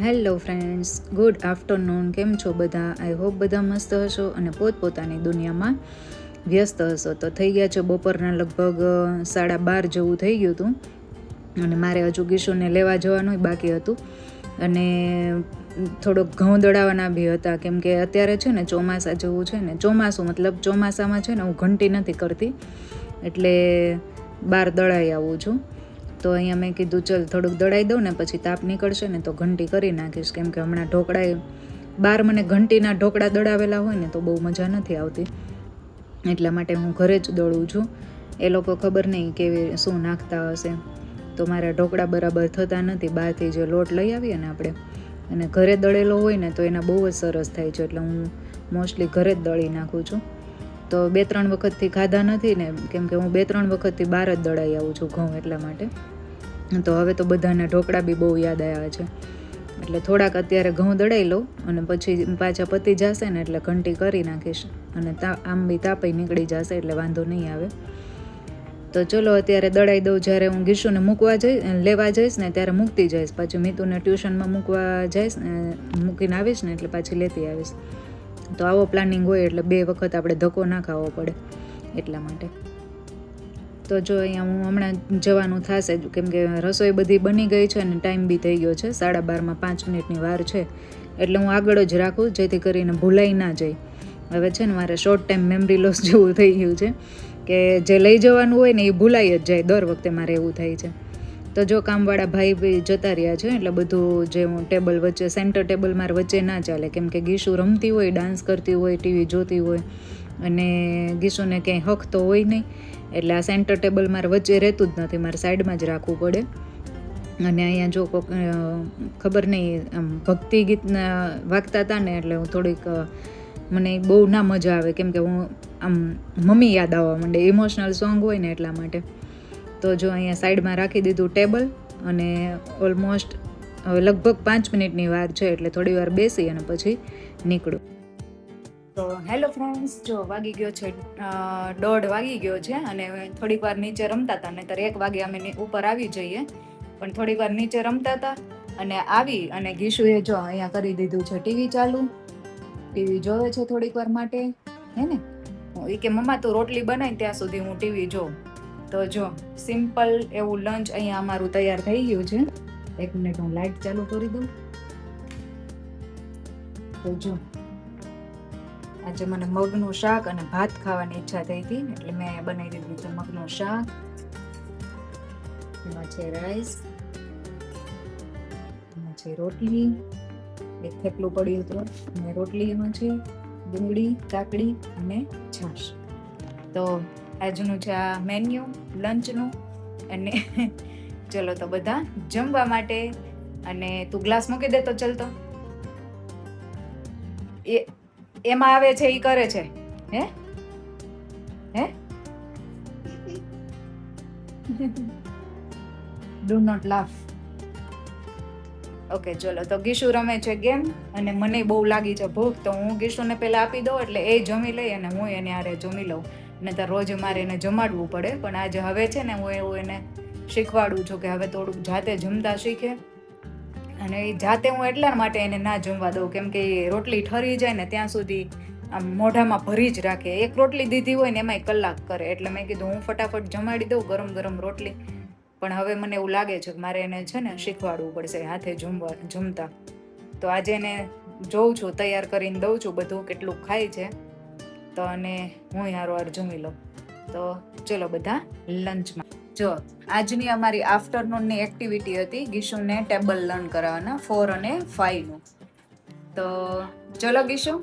Hello friends, good afternoon. કેમ છો બધા? આઈ હોપ બધા મસ્ત હશો અને પોતપોતાની દુનિયામાં વ્યસ્ત હશો. તો થઈ ગયા છે બપોરના લગભગ 12:30 જેવું થઈ ગયું હતું અને મારે હજુ ગીશુને લેવા જવાનું બાકી હતું અને થોડોક ઘઉં દળાવવાના બી હતા, કેમ કે અત્યારે છે ને ચોમાસા જેવું છે ને, ચોમાસામાં છે ને હું ઘંટી નથી કરતી, એટલે બહાર દળાઈ આવું છું. તો અહીંયા મેં કીધું ચલ થોડુંક દળાઈ દઉં ને પછી તાપ નીકળશે ને તો ઘંટી કરી નાખીશ, કેમ કે હમણાં ઢોકળાએ બહાર મને ઘંટીના ઢોકળા દળાવેલા હોય ને તો બહુ મજા નથી આવતી, એટલા માટે હું ઘરે જ દળું છું. એ લોકો ખબર નહીં કેવી શું નાખતા હશે, તો મારા ઢોકળા બરાબર થતા નથી. બહારથી જે લોટ લઈ આવીએ ને આપણે, અને ઘરે દળેલો હોય ને તો એના બહુ જ સરસ થાય છે, એટલે હું મોસ્ટલી ઘરે જ દળી નાખું છું. તો 2-3 વખતથી ખાધા નથી ને, કેમ કે હું 2-3 વખતથી બહાર જ દળાઈ આવું છું ઘઉં, એટલા માટે. તો હવે તો બધાના ઢોકળા બી બહુ યાદ આવે છે, એટલે થોડાક અત્યારે ઘઉં દળાઈ લઉં અને પછી પાછા પતી જશે ને એટલે ઘંટી કરી નાખીશ, અને આમ બી તાપઈ નીકળી જશે એટલે વાંધો નહીં આવે. તો ચલો અત્યારે દળાઈ દઉં. જ્યારે હું ગીશુને લેવા જઈશ ને ત્યારે મૂકતી જઈશ, પછી મીતુને ટ્યુશનમાં મૂકવા જઈશ ને, મૂકીને આવીશ ને એટલે પાછી લેતી આવીશ. તો આવો પ્લાનિંગ હોય એટલે 2 વખત આપણે ધક્કો ના ખાવો પડે, એટલા માટે. તો જો અહીંયા હું હમણાં જવાનું થશે, કેમ કે રસોઈ બધી બની ગઈ છે અને ટાઈમ બી થઈ ગયો છે, 12:30 5 મિનિટની વાર છે, એટલે હું આગળ જ રાખું જેથી કરીને ભૂલાઈ ના જાય. હવે છે ને મારે શોર્ટ ટાઈમ મેમરી લોસ જેવું થઈ ગયું છે કે જે લઈ જવાનું હોય ને એ ભૂલાઈ જ જાય, દર વખતે મારે એવું થાય છે. તો જો કામવાળા ભાઈ બી જતા રહ્યા છે, એટલે બધું જે હું ટેબલ વચ્ચે, સેન્ટર ટેબલ મારે વચ્ચે ના ચાલે, કેમ કે ગીશુ રમતી હોય, ડાન્સ કરતી હોય, ટીવી જોતી હોય અને ગીશુને ક્યાંય હક તો હોય નહીં, એટલે આ સેન્ટર ટેબલ મારે વચ્ચે રહેતું જ નથી, મારે સાઈડમાં જ રાખવું પડે. અને અહીંયા જો ખબર નહીં આમ ભક્તિ ગીતના વાગતા હતા ને, એટલે હું થોડીક મને બહુ ના મજા આવે, કેમ કે હું આમ મમ્મી યાદ આવવા માંડે, ઇમોશનલ સોંગ હોય ને એટલા માટે. તો જો અહીંયા સાઈડમાં રાખી દીધું ટેબલ, અને ઓલમોસ્ટ હવે લગભગ 5 મિનિટની વાર છે, એટલે થોડી વાર બેસી અને પછી નીકળું. તો હેલો ફ્રેન્ડ્સ, જો વાગી ગયો છે 1:30 વાગી ગયો છે, અને થોડીક વાર નીચે રમતા હતા, નહીંતર 1 વાગે અમે ઉપર આવી જઈએ, પણ થોડીક વાર નીચે રમતા હતા અને આવી અને ગીશુએ જો અહીંયા કરી દીધું છે ટીવી ચાલુ, ટીવી જોવે છે થોડીક વાર માટે, હે ને. એ કે મમ્મા તું રોટલી બનાય ત્યાં સુધી હું ટીવી જોઉં. તો જો સિમ્પલ એવું લંચ અહીંયા અમારું તૈયાર થઈ ગયું છે. 1 મિનિટ હું લાઈટ ચાલુ કરી દઉં. તો જો આજે મને મગનું શાક અને ભાત ખાવાની ઈચ્છા થઈ હતી, એટલે મેં બનાવી દીધું છે મગનું શાક. એમાં છે રાઈસ, એમાં છે રોટલી, એક થેપલું પડ્યું હતું અને રોટલી એમાં છે, ડુંગળી, કાકડી અને છાશ. તો આજનું છે આ મેન્યુ લંચનું. અને ચલો તો બધા જમવા માટે. અને તું ગ્લાસ મૂકી દે તો ચાલતો. એમાં આવે છે ઈ કરે છે, હે હે ડુ નોટ લાફ. ઓકે ચલો, તો ગીશુ રમે છે ગેમ અને મને બહુ લાગી છે ભૂખ, તો હું ગીશુને પહેલા આપી દઉં એટલે એ જમી લઈ અને હું એને આરે જમી લઉં, ને તો રોજ મારે એને જમાડવું પડે. પણ આજે હવે છે ને હું એવું એને શીખવાડું છું કે હવે થોડુંક જાતે જમતા શીખે, અને એ જાતે હું એટલા માટે એને ના જમવા દઉં, કેમ કે એ રોટલી ઠરી જાય ને ત્યાં સુધી આમ મોઢામાં ભરી જ રાખે. એક રોટલી દીધી હોય ને એમાંય કલાક કરે, એટલે મેં કીધું હું ફટાફટ જમાડી દઉં ગરમ ગરમ રોટલી. પણ હવે મને એવું લાગે છે કે મારે એને છે ને શીખવાડવું પડશે હાથે જમતા. તો આજે એને જોઉં છું, તૈયાર કરીને દઉં છું બધું, કેટલું ખાય છે, તો અને હું હારો જમી લઉં. તો ચલો બધા લંચમાં. જો આજની અમારી આફ્ટરનૂનની એક્ટિવિટી હતી ગીશુને ટેબલ લર્ન કરાવવાના 4 અને 5 નું. તો ચલો ગીશુ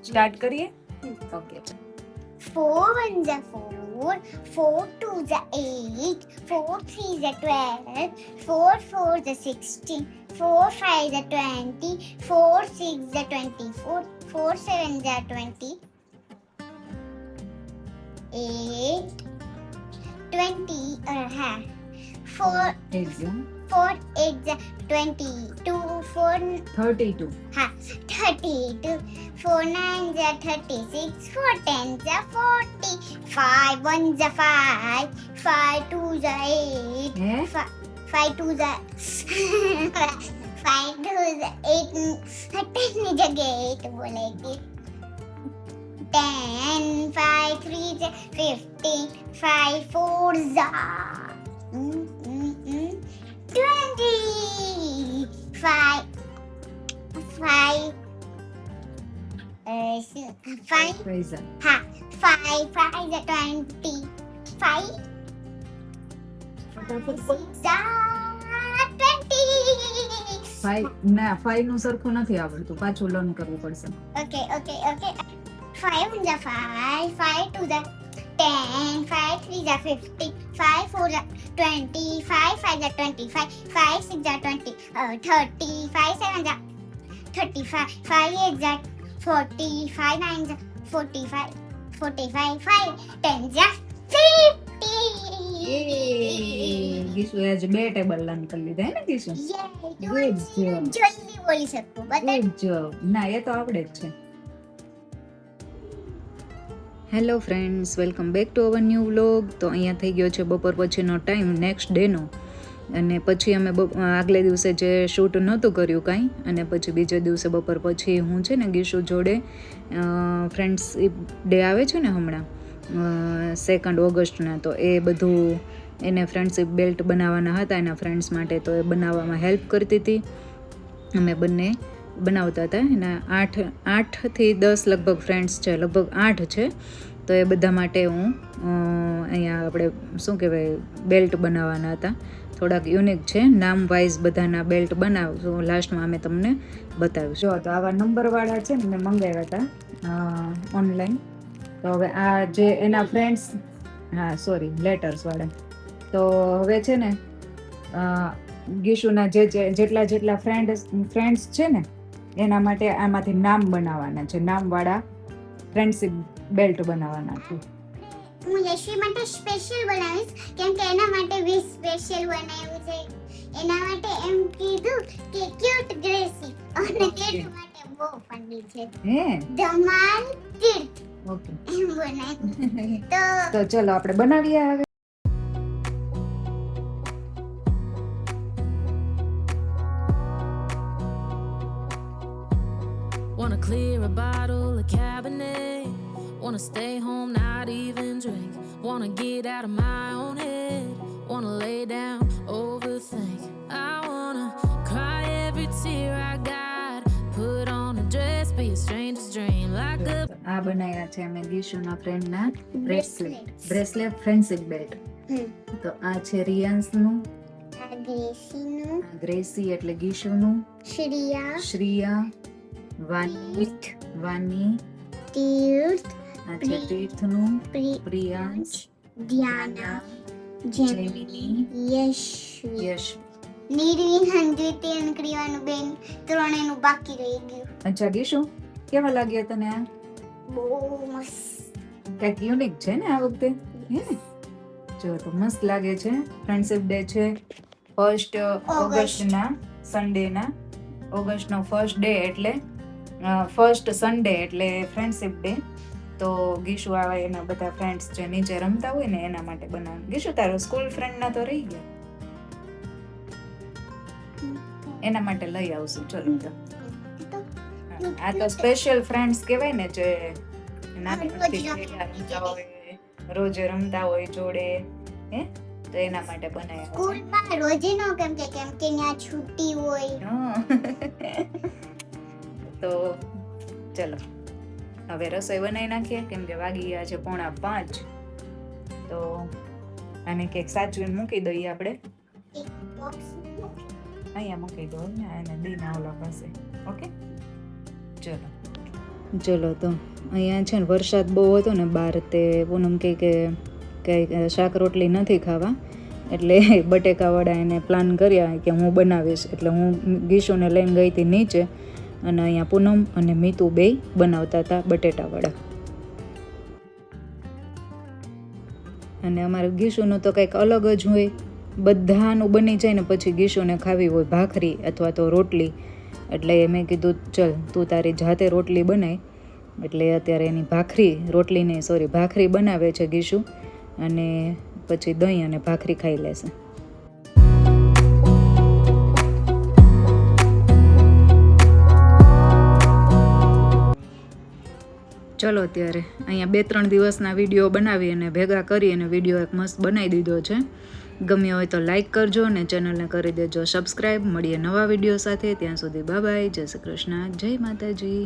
સ્ટાર્ટ કરીએ. Okay. 4 1s are 4, 4 2s are 8, 4 3s are 12, 4 4s are 16, 4 5s are 20, 4 6s are 24, 4 7s are 20, 8 20 4 4 8s are 22, 4 32. 32, 4 9s are 36, 4 10s are 40, 5 1s are 5, 5 2s are 8, 5 2s are 5 2 8 10 ની જગ્યાએ 8 બોલે કે 10 5 3 15 5 4 20 5 પૈસા હા 5 5 20 5 5 ના 5 નું સરખું નથી આવડતું, પાછું લર્ન કરવું પડશે. Okay. 5 1 5, 5 2 10, 5 3 15, 5 4 20, 5 5 25, 5 6 20, 30, 5 7 35, 5 8 40, 5 9 45, 45, 5 10 ગીશુ આજે 2 ટેબલ લર્ન કરી લીધા હે ને ગીશુ? Good job. જલ્દી બોલી શકું બધા. Good job. ના એ તો આવડે જ છે. Hello friends, welcome back to our new vlog. તો અહીંયા થઈ ગયો છે બપોર પછીનો ટાઈમ, નેક્સ્ટ ડેનો. અને પછી અમે આગલે દિવસે જે શૂટ નહોતું કર્યું કાંઈ, અને પછી બીજે દિવસે બપોર પછી હું છે ને ગીશુ જોડે ફ્રેન્ડશિપ ડે આવે છે ને હમણાં 2 ઓગસ્ટના, તો એ બધું એને ફ્રેન્ડશિપ બેલ્ટ બનાવવાના હતા એના ફ્રેન્ડ્સ માટે, તો એ બનાવવામાં હેલ્પ કરતી હતી. અમે બંને બનાવતા હતા. એના 8 થી 10 લગભગ ફ્રેન્ડ્સ છે, લગભગ 8 છે. તો એ બધા માટે હું અહીંયા આપણે શું કહેવાય બેલ્ટ બનાવવાના હતા. થોડાક યુનિક છે, નામ વાઇઝ બધાના બેલ્ટ બનાવશું, લાસ્ટમાં અમે તમને બતાવીશું. જો તો આવા નંબરવાળા છે ને મેં મંગાવ્યા હતા ઓનલાઈન. તો હવે આ જે એના ફ્રેન્ડ્સ, લેટર્સવાળા. તો હવે છે ને ગીશુના જેટલા ફ્રેન્ડ્સ છે ને એના માટે આમાંથી નામ બનાવવાના છે, નામવાળા ફ્રેન્ડશિપ બેલ્ટ બનાવવાના છે. હું યશવી માટે સ્પેશિયલ બનાવીશ કેમ કે એના માટે બી સ્પેશિયલ બનાવ્યું છે. એના માટે એમ કીધું કે ક્યુટ ગ્રેસી અને તેડ માટે બહુ ફની છે હે ધમાલ તીર્થ. ઓકે એમ બનાવ્યું. તો ચલો આપણે બનાવીએ હવે. Wanna clear a bottle of Cabernet. Wanna stay home, not even drink. Wanna get out of my own head. Wanna lay down, overthink. I wanna cry every tear I got. Put on a dress, be a stranger's dream. Like a આ બનાવ્યા છે અમે ગીશુના ફ્રેન્ડના bracelet friendship belt. તો આ છે રિયાન્સનું, આ ગ્રેસીનું, આ ગ્રેસી એટલે ગીશુનું, શ્રિયા, વાની, તીર્થ, આ છે તીર્થનું, પ્રિયાંશ, ધ્યાના, જેમિની, યશવી, યશ. નિર્વિન, હંજ્યોતિ અને ક્રિયાનું બેન ત્રણેયનું બાકી રહી ગયું. અચ્છા ગીશુ, કેવા લાગ્યા તને આ? બહુ મસ્ત. કંઈક યુનિક છે ને આ વખતે, હે ને? જો તો મસ્ત લાગે છે. ફ્રેન્ડશિપ ડે છે 1 ઓગસ્ટના સન્ડેના. ઓગસ્ટનો ફર્સ્ટ ડે એટલે ફર્સ્ટ સન્ડે એટલે ફ્રેન્ડશિપ ડે. તો ગીશુ આવે એના બધા ફ્રેન્ડ્સ જે નીચે રમતા હોય ને એના માટે બનાવે. ગીશુ તારો સ્કૂલ ફ્રેન્ડના તો રહી ગયા, એના માટે લઈ આવશું. ચલો તો આ તો સ્પેશિયલ ફ્રેન્ડ્સ કહેવાય ને, જે રોજ રમતા હોય જોડે, હે? તો એના માટે બનાવ્યા. સ્કૂલમાં રોજે નો કેમ કે ત્યાં છૂટી હોય. તો ચલો હવે રસોઈ બનાવી નાખીએ કેમ કે વાગી ગયા છે 4:45. તો આને કંઈક સાચવીને મૂકી દઈએ આપણે. અહીંયા મૂકી દો ને, અને દીના ઓલા પાસે. ઓકે ચલો તો અહીંયા છે ને વરસાદ બહુ હતો ને બહાર, તે પૂનમ કે કંઈ શાક રોટલી નથી ખાવા, એટલે બટેકાવાળા એને પ્લાન કર્યા કે હું બનાવીશ. એટલે હું ગીશુને લઈને ગઈ હતી નીચે, અને અહીંયા પૂનમ અને મીતુ બેય બનાવતા હતા બટેટાવાળા. અને અમારે ગીશુનું તો કંઈક અલગ જ હોય, બધાનું બની જાય ને પછી ગીશુને ખાવી હોય ભાખરી અથવા તો રોટલી. એટલે મેં કીધું ચલ તું તારી જાતે રોટલી બનાય. એટલે અત્યારે એની ભાખરી બનાવે છે ગીશુ, અને પછી દહીં અને ભાખરી ખાઈ લેશે. ચલો ત્યારે અહીંયા 2-3 દિવસના વિડીયો બનાવી અને ભેગા કરી અને વિડીયો એક મસ્ત બનાવી દીધો છે. ગમ્યો હોય તો લાઈક કરજો અને ચેનલને કરી દેજો સબસ્ક્રાઈબ. મળીએ નવા વિડીયો સાથે. ત્યાં સુધી બાય બાય. જય શ્રી કૃષ્ણ. જય માતાજી.